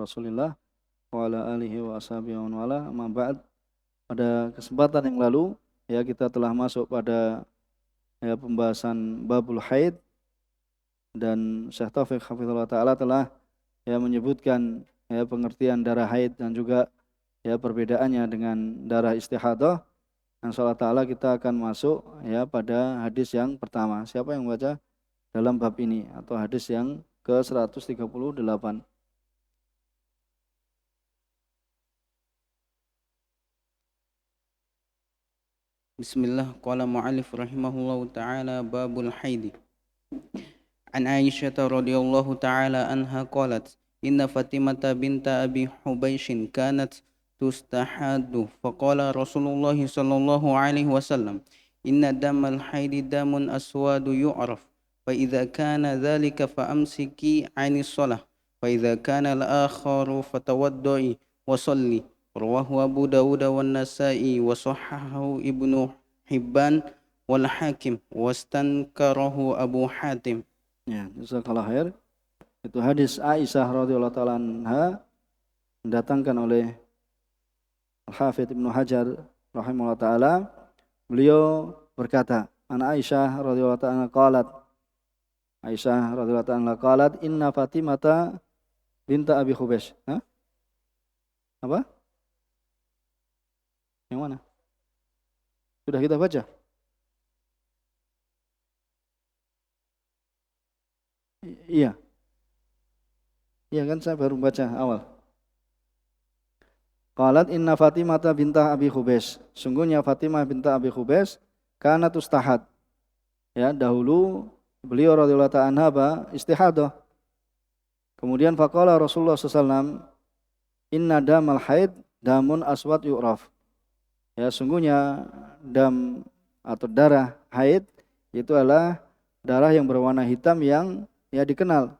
Rasulillah wa ala alihi wa ashabihi wa man wala. Amma ba'd. Pada kesempatan yang lalu ya kita telah masuk pada pembahasan babul haid, dan Syekh Taufik hafizallahu taala telah menyebutkan pengertian darah haid dan juga perbedaannya dengan darah istihadah. Insyaallah taala kita akan masuk pada hadis yang pertama. Siapa yang baca dalam bab ini atau hadis yang ke-138? Bismillah. Qala mu'allif rahimahullahu ta'ala babul haidi. An Aisyah radhiyallahu ta'ala anha qalat inna Fatimata binta Abi Hubaishin kanat tustahadu faqala Rasulullah sallallahu alaihi wasallam inna damal haidi damun aswadu yu'raf fa idza kana dhalika fa amsiki 'anis shalah fa idza kana al-akharu fatawaddai wa salli. Rawahu Abu Dawud wa Nasa'i wa sahhahu Ibnu Hibban wal Hakim wastankarahu Abu Hatim. Ya, jazakallahu khair. Itu hadis Aisyah radhiyallahu taala anha, mendatangkan oleh Al-Hafidz Ibnu Hajar rahimahullah taala. Beliau berkata, an Aisyah radhiyallahu taala qalat. Aisyah radhiyallahu taala qalat inna Fatimata binta Abi Hubaisy. Apa? Yang mana? Sudah kita baca? Iya. Iya kan, saya baru baca awal. Qalat inna Fatimata binta Abi Hubaisy. Sungguhnya Fatimah binta Abi Hubaisy kanat ustahad. Ya, dahulu beliau radhiyallahu ta'ala anha istihadah. Kemudian faqala Rasulullah SAW, inna damal haid damun aswad yu'raf. Ya, sungguhnya dam atau darah haid itu adalah darah yang berwarna hitam yang dikenal.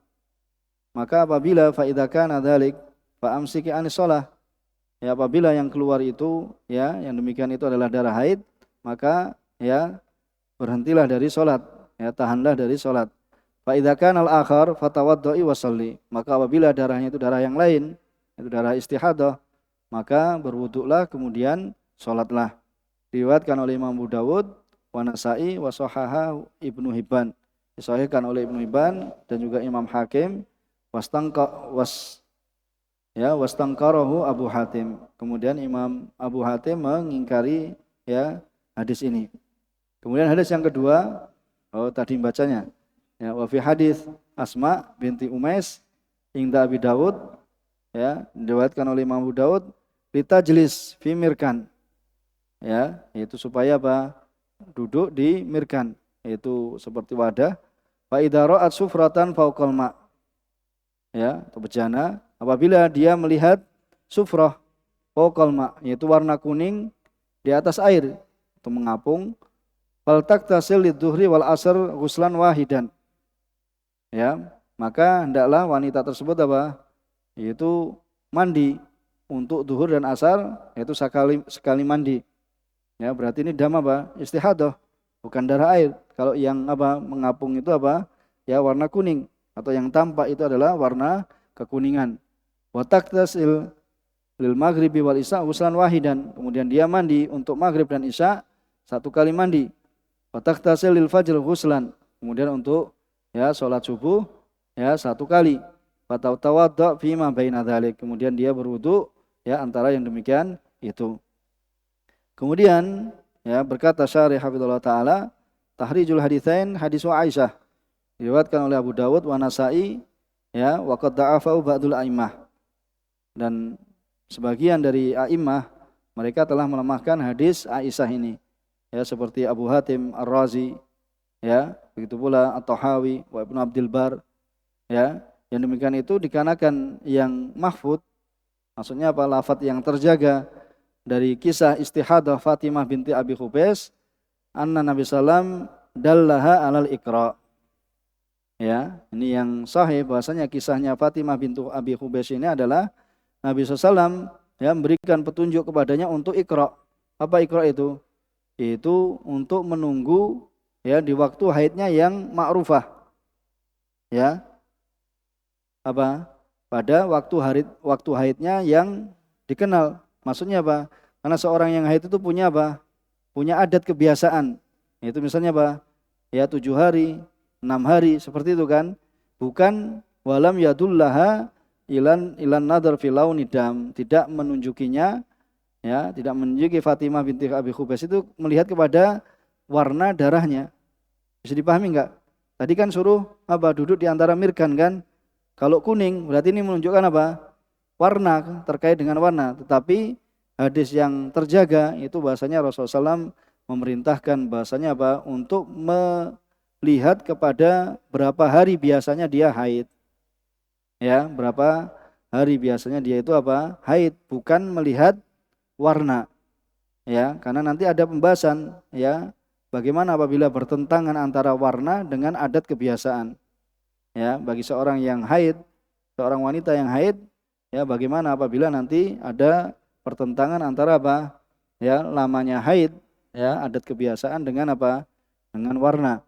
Maka apabila fa idza kana dzalik fa amsiki anis shalah. Ya, apabila yang keluar itu yang demikian itu adalah darah haid, maka berhentilah dari salat, tahanlah dari salat. Fa idza kana al-akhar fatawaddai wa shalli. Maka apabila darahnya itu darah yang lain, itu darah istihadah, maka berwuduklah kemudian salatlah. Diriwayatkan oleh Imam Abu Dawud wa Nasa'i wa sahahahu Ibnu Hibban. Disahihkan oleh Ibnu Hibban dan juga Imam Hakim. Wastangkarahu Abu Hatim. Kemudian Imam Abu Hatim mengingkari hadis ini. Kemudian hadis yang kedua, tadi bacanya wa fi hadis Asma binti Umais inda Abi Dawud, diriwayatkan oleh Imam Abu Dawud, litajlis fi mirkan, yaitu supaya duduk di mirkan, yaitu seperti wadah. Fa idza ra'at sufratan fawqal ma', atau bejana, apabila dia melihat sufrah fawqal ma', yaitu warna kuning di atas air, atau mengapung, fal taktasil lidzuhri wal asr ghuslan wahidan, maka hendaklah wanita tersebut yaitu mandi untuk zuhur dan asar, yaitu sekali mandi. Berarti ini dam istihadah, bukan darah air. Kalau yang mengapung itu warna kuning, atau yang tampak itu adalah warna kekuningan. Wa taktasil lil maghribi wal isya ghuslan wahidan. Kemudian dia mandi untuk maghrib dan isya satu kali mandi. Wa taktasil lil fajr ghuslan. Kemudian untuk salat subuh satu kali. Fa tawadda fi ma baina dzalik. Kemudian dia berwudu antara yang demikian itu. Kemudian berkata syarih hafizallahu taala, tahrijul haditsain hadisu Aisyah, diriwayatkan oleh Abu Dawud wa Nasa'i, wa qad da'afahu ba'dul a'immah, dan sebagian dari a'immah mereka telah melemahkan hadis Aisyah ini, seperti Abu Hatim Ar-Razi, begitu pula At-Tahawi wa Ibnu Abdul Bar, yang demikian itu dikarenakan yang mahfud, maksudnya lafaz yang terjaga dari kisah istihadah Fatimah binti Abi Hubaisy, anna Nabi sallam dallaha alal iqra. Ini yang sahih bahwasanya kisahnya Fatimah bintu Abi Hubaisy ini adalah Nabi SAW memberikan petunjuk kepadanya untuk iqra. Apa iqra itu? Itu untuk menunggu di waktu haidnya yang ma'rufah. pada waktu haidnya yang dikenal. Maksudnya apa? Karena seorang yang haid itu punya apa? Punya adat kebiasaan. Itu misalnya apa? Ya 7 hari, 6 hari, seperti itu kan. Bukan walam yadullaha ilan nadar filau nidam. Tidak menunjukinya, ya, tidak menunjuki Fatimah binti Abi Khubais itu melihat kepada warna darahnya. Bisa dipahami enggak? Tadi kan suruh apa? Duduk di antara mirgan kan. Kalau kuning berarti ini menunjukkan apa? Warna, terkait dengan warna. Tetapi hadis yang terjaga itu bahasanya Rasulullah SAW memerintahkan bahasanya apa? Untuk melihat kepada berapa hari biasanya dia haid. Ya, berapa hari biasanya dia itu apa? Haid, bukan melihat warna. Ya, karena nanti ada pembahasan ya, bagaimana apabila bertentangan antara warna dengan adat kebiasaan. Ya, bagi seorang yang haid, seorang wanita yang haid, ya bagaimana apabila nanti ada pertentangan antara apa? Ya, lamanya haid, ya, adat kebiasaan dengan apa? Dengan warna.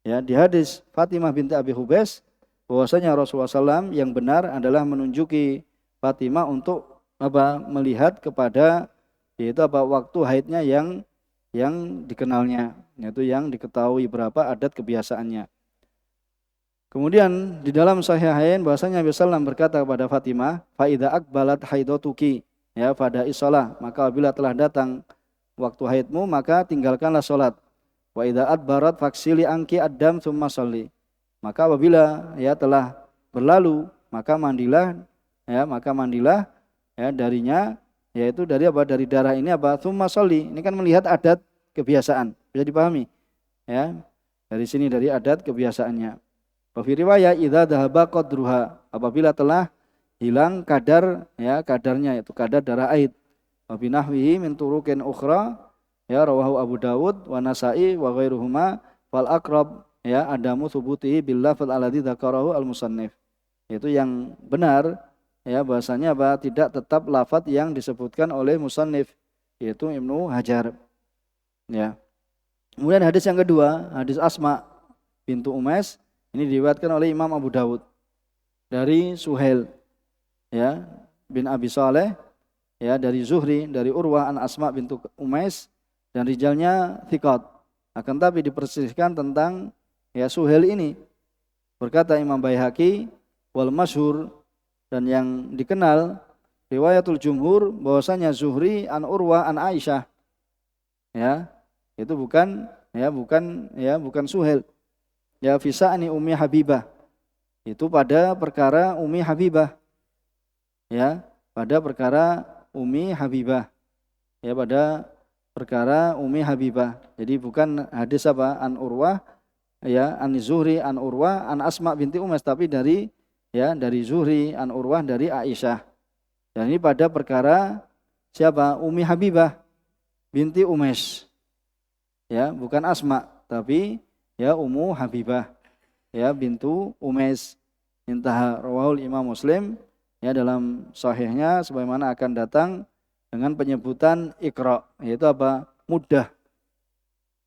Ya, di hadis Fatimah binti Abi Khubais bahwasanya Rasulullah SAW yang benar adalah menunjuki Fatimah untuk apa? Melihat kepada yaitu apa? Waktu haidnya yang dikenalnya, yaitu yang diketahui berapa adat kebiasaannya. Kemudian di dalam Sahihain bahwasanya Nabi sallallahu berkata kepada Fatimah, fa idza aqbalat haidatuki, ya pada isolah, maka apabila telah datang waktu haidmu maka tinggalkanlah salat. Wa idza adbarat faksili anki ad-dam tsumma shalli. Maka apabila ya telah berlalu maka mandilah ya darinya, yaitu dari apa? Dari darah ini apa? Tsumma shalli. Ini kan melihat adat kebiasaan. Bisa dipahami? Ya. Dari sini dari adat kebiasaannya. Wa fi riwayat idza dhahaba qadruha, apabila telah hilang kadarnya yaitu kadar darah haid. Wa binahwihi min turuqin ukhra, ya rawahu Abu Dawud wa Nasa'i wa ghairuhuma fal aqrab ya adamu thubutihi bil lafz alladzi dzakarahu al musannif. Itu yang benar ya bahasanya apa? Tidak tetap lafaz yang disebutkan oleh musannif yaitu Ibnu Hajar. Ya. Kemudian hadis yang kedua, hadis Asma bintu Umais. Ini diriwayatkan oleh Imam Abu Dawud dari Suhail ya bin Abi Saleh, ya dari Zuhri, dari Urwah an Asma bintu Umais, dan rijalnya thiqat. Akan tapi diperselisihkan tentang ya Suhail ini. Berkata Imam Baihaqi wal masyhur, dan yang dikenal riwayatul jumhur bahwasanya Zuhri an Urwah an Aisyah. Ya, itu bukan Suhail. Ya fisa'ni Ummi Habibah, itu pada perkara Ummi Habibah, ya pada perkara Ummi Habibah, ya pada perkara Ummi Habibah. Jadi bukan hadis apa an Urwah, ya an Zuhri an Urwah an Asma binti Umais, tapi dari Zuhri an Urwah dari Aisyah. Dan ini pada perkara siapa? Ummi Habibah binti Umais, ya bukan Asma, tapi ya Ummu Habibah ya bintu Umais. Intaha rawahul Imam Muslim ya dalam sahihnya, sebagaimana akan datang dengan penyebutan Iqra, yaitu apa? Mudah.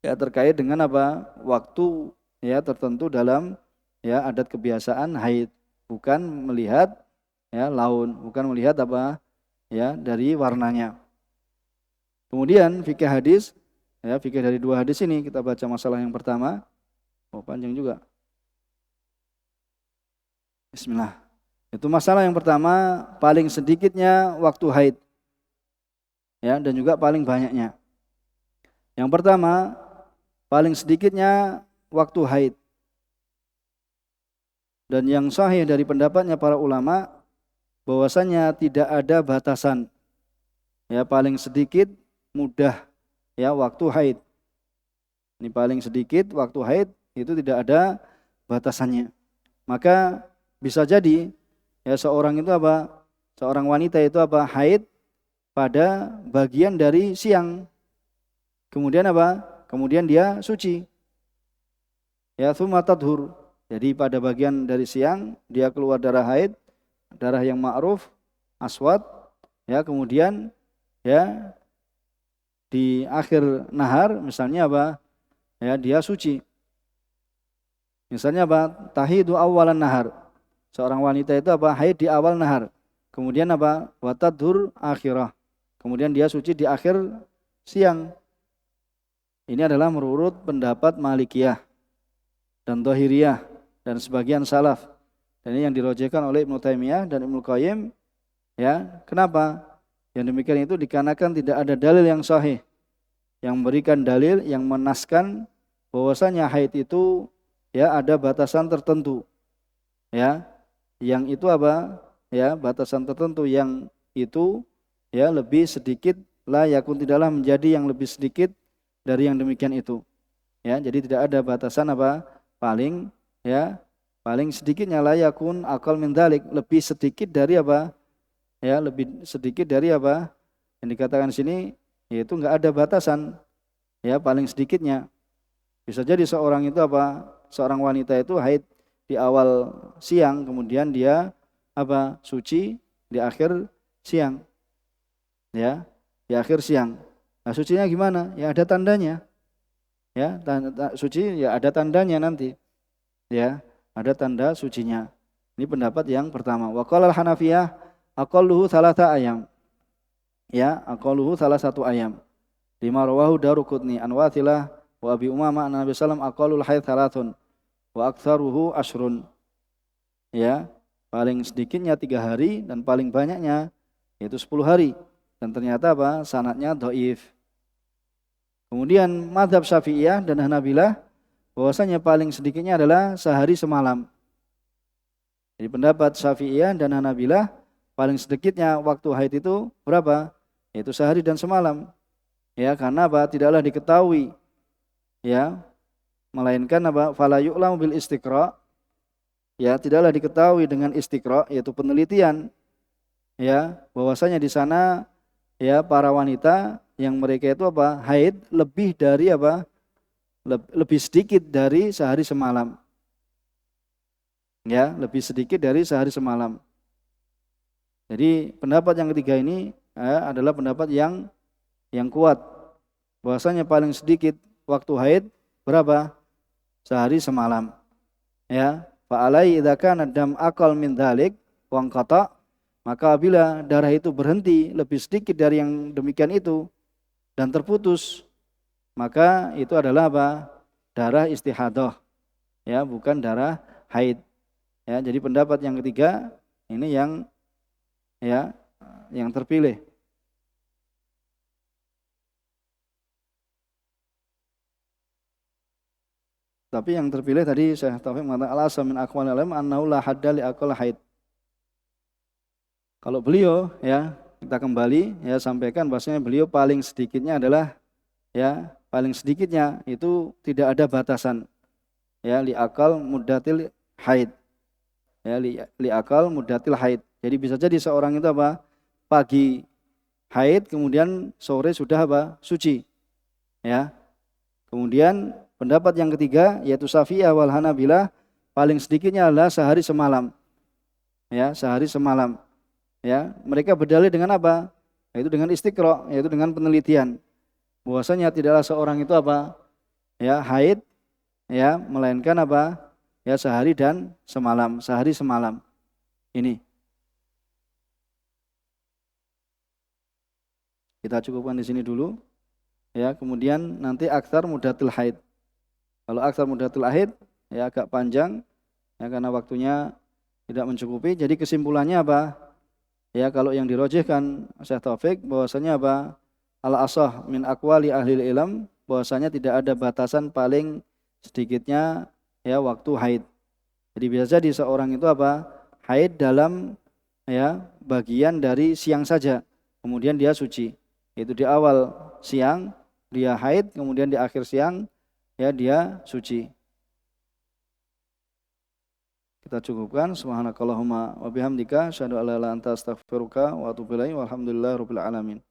Ya terkait dengan apa? Waktu ya tertentu dalam ya adat kebiasaan haid, bukan melihat ya laun, bukan melihat apa? Ya dari warnanya. Kemudian fikih hadis, ya fikih dari dua hadis ini kita baca masalah yang pertama. Oh panjang juga. Bismillah. Itu masalah yang pertama, paling sedikitnya waktu haid. Ya, dan juga paling banyaknya. Yang pertama, paling sedikitnya waktu haid. Dan yang sahih dari pendapatnya para ulama bahwasanya tidak ada batasan. Ya, paling sedikit mudah ya waktu haid. Ini paling sedikit waktu haid, itu tidak ada batasannya. Maka bisa jadi ya seorang itu apa? Seorang wanita itu apa? Haid pada bagian dari siang. Kemudian apa? Kemudian dia suci. Ya tsumma tadhur. Jadi pada bagian dari siang dia keluar darah haid, darah yang ma'ruf, aswad, ya kemudian ya di akhir nahar misalnya apa? Ya dia suci. Misalnya apa? Tahidu awalan nahar. Seorang wanita itu apa? Haid di awal nahar. Kemudian apa? Wa tadhur akhirah. Kemudian dia suci di akhir siang. Ini adalah menurut pendapat Malikiyah dan Dhahiriyah dan sebagian salaf. Dan ini yang dirojehkan oleh Ibnu Taimiyah dan Ibnu Qayyim. Ya, kenapa? Yang demikian itu dikarenakan tidak ada dalil yang sahih yang memberikan dalil yang menaskan bahwasanya haid itu ya ada batasan tertentu. Ya, yang itu apa? Ya, batasan tertentu yang itu ya lebih sedikit la yakun tidaklah menjadi yang lebih sedikit dari yang demikian itu. Ya, jadi tidak ada batasan apa? Paling ya paling sedikitnya la yakun akal min dzalik, lebih sedikit dari apa? Ya, lebih sedikit dari apa? Yang dikatakan di sini yaitu enggak ada batasan. Ya, paling sedikitnya. Bisa jadi seorang itu apa? Seorang wanita itu haid di awal siang, kemudian dia apa? Suci di akhir siang. Ya, di akhir siang. Nah, sucinya gimana? Ya ada tandanya. Ya, suci ya ada tandanya nanti. Ya, ada tanda sucinya. Ini pendapat yang pertama. Wa qala al-Hanafiyah aqalluhu thalatha ayam. Ya, aqalluhu salah satu ayam. Lima rawahu Daruqutni an Wathilah wa Abi Umamah an Nabi sallam aqallul haid thalathun wa aktsaruhu ashrun. Ya, paling sedikitnya 3 hari dan paling banyaknya yaitu 10 hari. Dan ternyata apa? Sanadnya dhaif. Kemudian mazhab Syafi'iyah dan Hanabilah bahwasanya paling sedikitnya adalah sehari semalam. Jadi pendapat Syafi'iyah dan Hanabilah paling sedikitnya waktu haid itu berapa? Yaitu sehari dan semalam. Ya, karena apa? Tidaklah diketahui ya, melainkan apa? Fala yu'lamu bil istiqra. Ya, tidaklah diketahui dengan istiqra yaitu penelitian ya, bahwasanya di sana ya para wanita yang mereka itu apa? Haid lebih dari apa? Lebih sedikit dari sehari semalam. Ya, lebih sedikit dari sehari semalam. Jadi pendapat yang ketiga ini adalah pendapat yang kuat. Bahwasanya paling sedikit waktu haid berapa? Sehari semalam. Ya, fa alai idza kana dam aqal min dzalik wa qata, maka bila darah itu berhenti lebih sedikit dari yang demikian itu dan terputus, maka itu adalah apa? Darah istihadah. Ya, bukan darah haid. Ya, jadi pendapat yang ketiga ini yang terpilih. Tapi yang terpilih tadi Syekh Taufik mengatakan al-asal min aqwalil ulama annahu la hadda li aqall haid. Kalau beliau ya, kita kembali ya sampaikan bahwasanya beliau paling sedikitnya adalah ya, paling sedikitnya itu tidak ada batasan. Ya, li aqal muddatil haid. Ya, li aqal muddatil haid. Jadi bisa jadi seorang itu apa? Pagi haid kemudian sore sudah apa? Suci. Ya. Kemudian pendapat yang ketiga yaitu Syafi'iyah wal Hanabilah paling sedikitnya adalah sehari semalam. Ya, sehari semalam. Ya, mereka berdalil dengan apa? Yaitu dengan istiqra, yaitu dengan penelitian. Bahwasanya tidaklah seorang itu apa? Ya, haid ya, melainkan apa? Ya, sehari dan semalam, sehari semalam. Ini. Kita cukupkan di sini dulu. Ya, kemudian nanti aktsar muddatil haid. Kalau aktsar muddatil haid ya agak panjang ya karena waktunya tidak mencukupi. Jadi kesimpulannya apa? Ya, kalau yang dirojihkan Syekh Taufik bahwasanya apa? Al-asah min aqwali ahli ilm, bahwasanya tidak ada batasan paling sedikitnya ya waktu haid. Jadi bisa jadi seorang itu apa? Haid dalam ya bagian dari siang saja. Kemudian dia suci. Itu di awal siang dia haid, kemudian di akhir siang ya dia suci. Kita cukupkan. Subhanakallahumma wa bihamdika asyhadu an la ilaha illa anta astaghfiruka wa atubu ilaik. Walhamdulillahirabbil alamin.